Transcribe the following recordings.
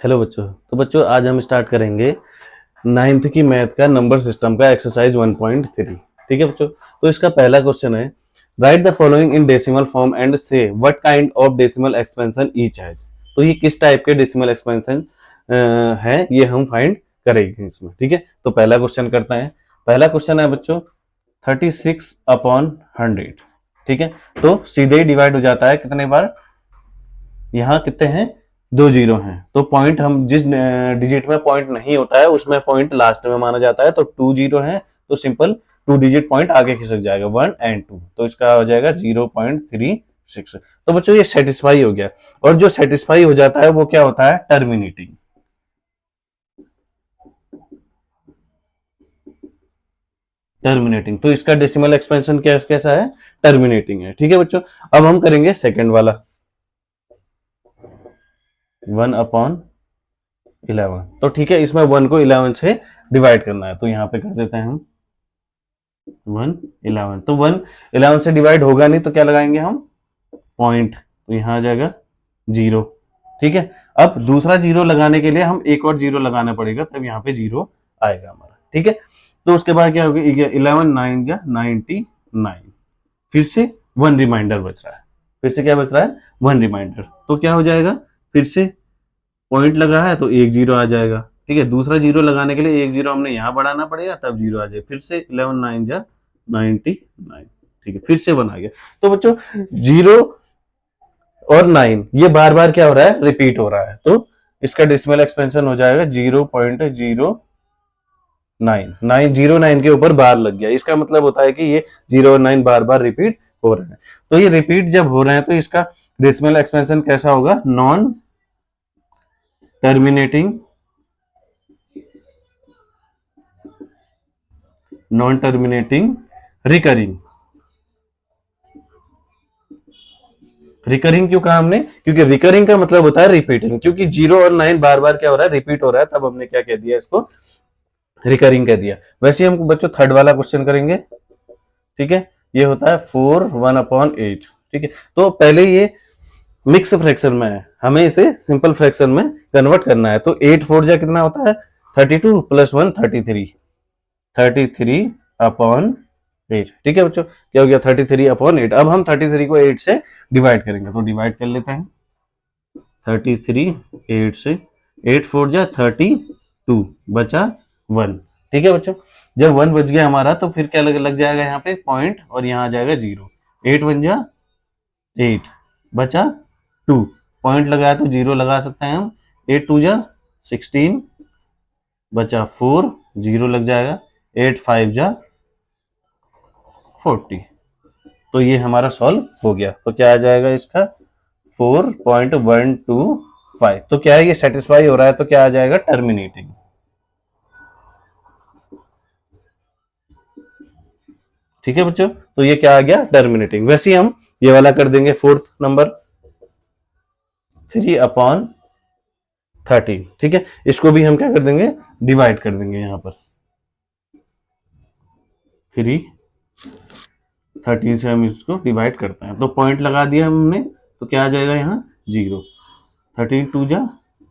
Hello बच्चों। तो बच्चों आज हम स्टार्ट करेंगे नाइन्थ की मैथ का नंबर सिस्टम का एक्सरसाइज 1.3। ठीक है बच्चों। तो इसका पहला क्वेश्चन है, write the following in decimal form and say what kind of decimal expansion each has. तो ये किस टाइप के डेसिमल एक्सपेंशन है ये हम फाइंड करेंगे इसमें। ठीक है, तो पहला क्वेश्चन करते हैं। पहला क्वेश्चन है बच्चों 36/100। ठीक है, तो सीधे ही डिवाइड हो जाता है कितने बार, यहाँ कितने हैं, दो जीरो हैं। तो पॉइंट हम जिस डिजिट में पॉइंट नहीं होता है उसमें पॉइंट लास्ट में माना जाता है। तो टू जीरो है तो सिंपल टू डिजिट पॉइंट आगे खिसक जाएगा, 1 और 2, तो इसका हो जाएगा 0.36। तो बच्चों ये सेटिस्फाई हो गया। और जो सेटिस्फाई हो जाता है वो क्या होता है, टर्मिनेटिंग। टर्मिनेटिंग, तो इसका डेसिमल एक्सपेंशन कैसा है, टर्मिनेटिंग है। ठीक है बच्चों, अब हम करेंगे सेकेंड वाला 1/11। तो ठीक है, इसमें 1 को 11 से डिवाइड करना है, तो यहाँ पे कर देते हैं हम 1/11। तो 1/11 से डिवाइड होगा नहीं तो क्या लगाएंगे हम, पॉइंट, तो यहाँ आ जाएगा जीरो। ठीक है, अब दूसरा जीरो लगाने के लिए हम एक और जीरो लगाना पड़ेगा, तब यहाँ पे जीरो आएगा हमारा। ठीक है, तो उसके बाद क्या होगा, 11 9 या 99। फिर से वन रिमाइंडर बच रहा है, फिर से क्या बच रहा है, वन रिमाइंडर। तो क्या हो जाएगा, फिर से पॉइंट लगा है तो एक जीरो आ जाएगा। ठीक है, दूसरा जीरो लगाने के लिए एक जीरो हमने यहाँ बढ़ाना पड़ेगा, तब जीरो आ जाए। फिर से 11 9 जा 99। ठीक है, फिर से वन आ गया। तो बच्चों जीरो और नाइन ये बार बार क्या हो रहा है, रिपीट हो रहा है। तो इसका डेसिमल एक्सपेंशन हो जाएगा 0.09। 909 के ऊपर बार लग गया, इसका मतलब होता है कि ये 0 और 9 बार बार रिपीट हो रहे हैं। तो ये रिपीट जब हो रहे हैं तो इसका डेसिमल एक्सपेंशन कैसा होगा, non terminating, non terminating, recurring. Recurring क्यों कहा हमने, क्योंकि रिकरिंग का मतलब होता है रिपीटिंग, क्योंकि 0 और 9 बार बार क्या हो रहा है, रिपीट हो रहा है, तब हमने क्या कह दिया, इसको रिकरिंग कह दिया। वैसे हम बच्चों थर्ड वाला क्वेश्चन करेंगे। ठीक है, ये होता है 4 1/8। ठीक है, तो पहले ये मिक्स फ्रैक्शन में है, हमें इसे सिंपल फ्रैक्शन में कन्वर्ट करना है। तो 8 4 जा कितना होता है, 32 + 1 33। 33/8। ठीक है बच्चों, क्या हो गया, 33/8। अब हम 33 को 8 से डिवाइड करेंगे, तो डिवाइड कर लेते हैं 33 8 से। 8 4 जा 32, बचा 1। ठीक है बच्चों, जब 1 बच गया हमारा तो फिर क्या लग जाएगा यहाँ पे पॉइंट, और यहाँ आ जाएगा जीरो। 8 1 जा 8, बचा 2, पॉइंट लगाया तो जीरो लगा सकते हैं हम। 8 2 जा 16, बचा 4, जीरो लग जाएगा। 8 5 जा 40। तो ये हमारा सॉल्व हो गया। तो क्या आ जाएगा इसका 4.125। तो क्या है, ये सेटिस्फाई हो रहा है, तो क्या आ जाएगा, टर्मिनेटिंग। ठीक है बच्चों, तो ये क्या आ गया, टर्मिनेटिंग। वैसे ही हम ये वाला कर देंगे फोर्थ नंबर 3/13। ठीक है, इसको भी हम क्या कर देंगे, डिवाइड कर देंगे यहाँ पर 3/13 से हम इसको डिवाइड करते हैं, तो पॉइंट लगा दिया हमने, तो क्या आ जाएगा यहाँ जीरो। 13 2 जा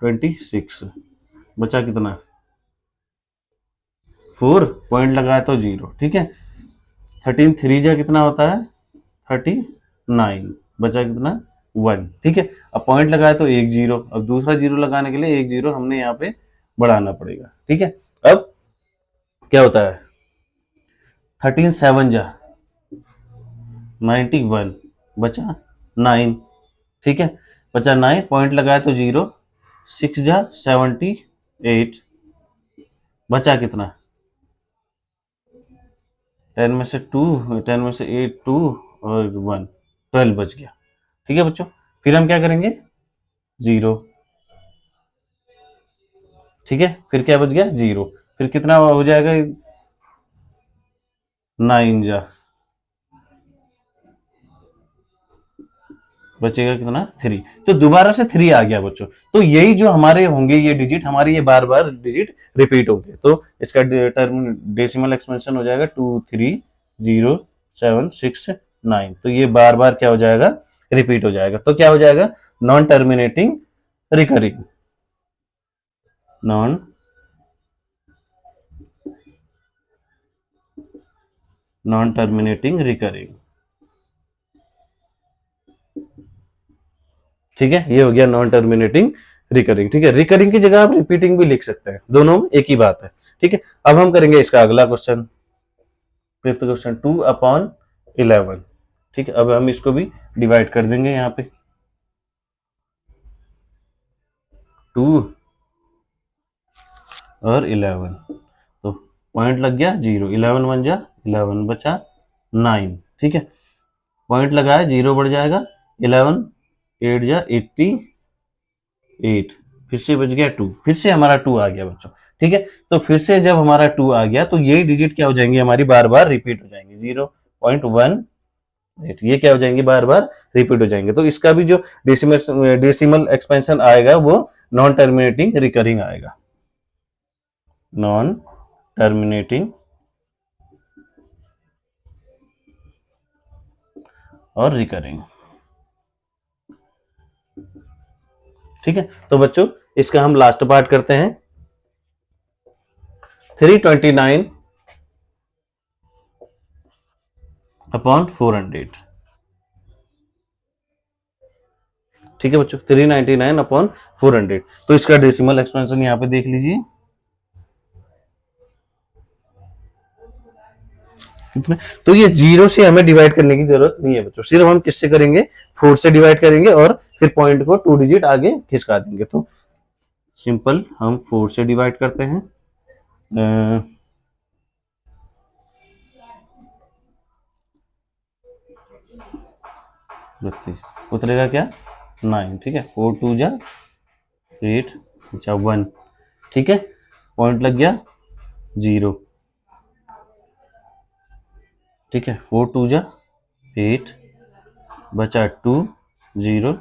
26, बचा कितना 4, पॉइंट लगाया तो जीरो। ठीक है, 13 3 जा कितना होता है 39, बचा कितना 1। ठीक है, अब पॉइंट लगाया तो एक जीरो, अब दूसरा जीरो लगाने के लिए एक जीरो हमने यहाँ पे बढ़ाना पड़ेगा। ठीक है, अब क्या होता है 13 7 जा 91, बचा 9। ठीक है, बचा 9, पॉइंट लगाया तो जीरो। 6 जा 78, बचा कितना 10 में से 2, 10 में से 8 2 और 1, 12 बच गया। ठीक है बच्चों, फिर हम क्या करेंगे, जीरो। ठीक है, फिर क्या बच गया, जीरो। फिर कितना हो जाएगा, 9 जा बचेगा कितना 3। तो दोबारा से 3 आ गया बच्चों। तो यही जो हमारे होंगे ये डिजिट, हमारे ये बार बार डिजिट रिपीट होंगे, तो इसका टर्म डेसिमल एक्सपेंशन हो जाएगा 2 3 0 7 6 9। तो ये बार बार क्या हो जाएगा, रिपीट हो जाएगा। तो क्या हो जाएगा, non terminating, recurring. Non terminating recurring. ठीक है, ये हो गया नॉन टर्मिनेटिंग रिकरिंग। ठीक है, रिकरिंग की जगह आप रिपीटिंग भी लिख सकते हैं, दोनों एक ही बात है। ठीक है, अब हम करेंगे इसका अगला क्वेश्चन, फिफ्थ क्वेश्चन, 2/11। ठीक है, अब हम इसको भी डिवाइड कर देंगे यहाँ पे, 2 और 11, तो पॉइंट लग गया 0, 11 1 जा 11, बचा 9। ठीक है, पॉइंट लगाया, 0 बढ़ जाएगा, 11 8 जा 88, फिर से बच गया 2, फिर से हमारा 2 आ गया बच्चों। ठीक है, तो फिर से जब हमारा 2 आ गया तो यही डिजिट क्या हो जाएंगी हमारी, बार बार रिपीट हो जाएंगे, 0.1, ये क्या हो जाएंगे, बार बार रिपीट हो जाएंगे। तो इसका भी जो डेसिमल एक्सपेंशन आएगा वो नॉन टर्मिनेटिंग रिकरिंग आएगा, नॉन टर्मिनेटिंग और रिकरिंग। ठीक है, तो बच्चों इसका हम लास्ट पार्ट करते हैं, 329/400। ठीक है बच्चों, 399/400, तो इसका डेसिमल एक्सपेंशन यहाँ पे देख लीजिए कितने। तो ये 0 से हमें डिवाइड करने की जरूरत नहीं है बच्चों, सिर्फ हम किससे करेंगे, 4 से डिवाइड करेंगे और फिर पॉइंट को 2 डिजिट आगे खिसका देंगे। तो सिंपल हम 4 से डिवाइड करते हैं, 32 उतरेगा क्या, 9। ठीक है, 4 2 जा 8 जा 1। ठीक है, पॉइंट लग गया 0। ठीक है, 4 2 जा 8, बचा 2, 0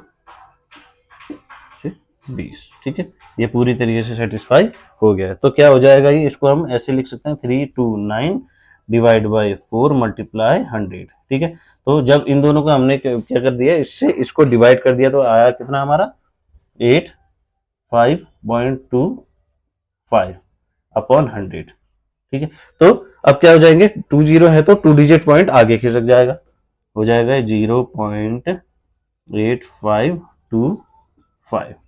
20। ठीक है, ये पूरी तरीके से सेटिस्फाई हो गया है। तो क्या हो जाएगा, ये इसको हम ऐसे लिख सकते हैं, 329 डिवाइड बाई 4 मल्टीप्लाई 100। ठीक है, तो जब इन दोनों को हमने क्या कर दिया, इससे इसको डिवाइड कर दिया तो आया कितना हमारा, 85.25/100। ठीक है, तो अब क्या हो जाएंगे, 2 0 है तो 2 डिजिट पॉइंट आगे खिसक जाएगा, हो जाएगा 0.8525।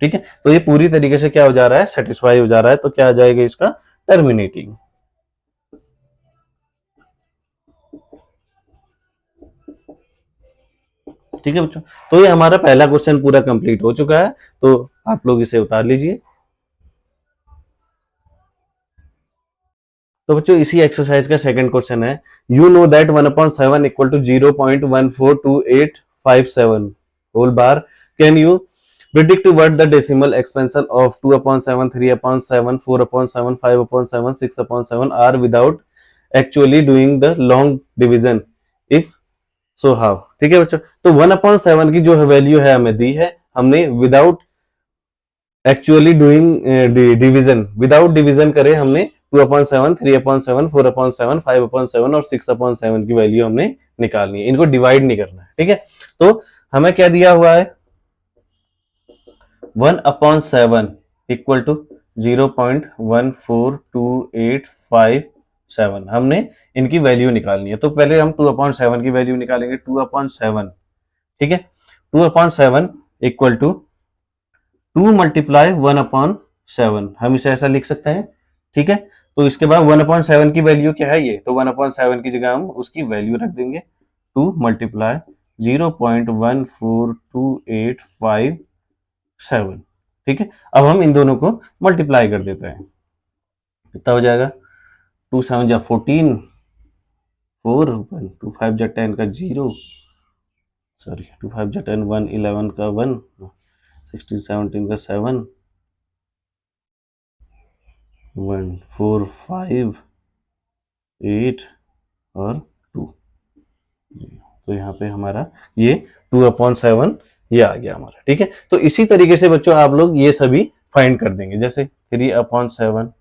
ठीक है, तो ये पूरी तरीके से क्या हो जा रहा है, सेटिस्फाई हो जा रहा है। तो क्या आ जाएगा इसका, टर्मिनेटिंग। ठीक है बच्चों, तो ये हमारा पहला क्वेश्चन पूरा कंप्लीट हो चुका है, तो आप लोग इसे उतार लीजिए। तो बच्चों इसी एक्सरसाइज का सेकंड क्वेश्चन है, you know that 1/7 equal to 0.142857 whole bar, can you predict what the decimal expansion of 2/7, 3/7, 4/7, 5/7, 6/7 are without actually doing the long division, if so how। ठीक है बच्चों, तो 1/7 की जो वैल्यू है हमें दी है, हमने without actually doing division, without division करे हमने 2/7, 3/7, 4/7, 5/7 और 6/7 की वैल्यू हमने निकालनी है, इनको डिवाइड नहीं करना है। ठीक है, तो हमें क्या दिया हुआ है, 1/7 इक्वल टू 0.14285, हमने इनकी वैल्यू निकालनी है। तो पहले हम 2/7 की वैल्यू निकालेंगे, 2/7। ठीक है, 2/7 इक्वल टू 2 मल्टीप्लाई 1/7, हम इसे ऐसा लिख सकते हैं। ठीक है, तो इसके बाद 1/7 की वैल्यू क्या है, ये तो 1/7 की जगह हम उसकी वैल्यू रख देंगे, 2 मल्टीप्लाई 0.14285। ठीक है, अब हम इन दोनों को मल्टीप्लाई कर देते हैं, कितना हो जाएगा, 2 7 जा 14, 4 2 5 जा 10 का 0, सॉरी 2 5 जा 10, 1 11 का 1, 16 17 का 7, 1 4 5 8 और 2। तो यहाँ पे हमारा ये 2/7 ये आ गया हमारा। ठीक है, तो इसी तरीके से बच्चों आप लोग ये सभी फाइंड कर देंगे, जैसे 3/7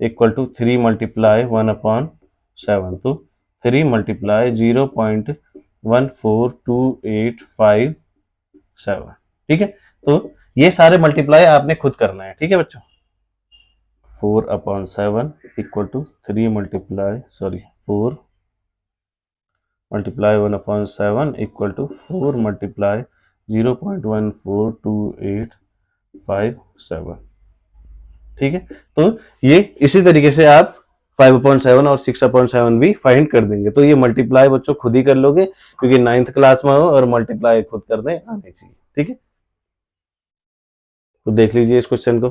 इक्वल टू 3 मल्टीप्लाई 1/7, तो 3 मल्टीप्लाई 0.14285। ठीक है, तो ये सारे मल्टीप्लाई आपने खुद करना है। ठीक है बच्चों, 4/7 equal to 3 multiply 4 multiply 1/7 equal to 4 multiply 0.142857। ठीक है, तो ये इसी तरीके से आप 5/7 और 6/7 भी फाइंड कर देंगे। तो ये मल्टीप्लाई बच्चों खुद ही कर लोगे क्योंकि 9th क्लास में हो और मल्टीप्लाई खुद करने आने चाहिए। ठीक है, तो देख लीजिए इस क्वेश्चन को।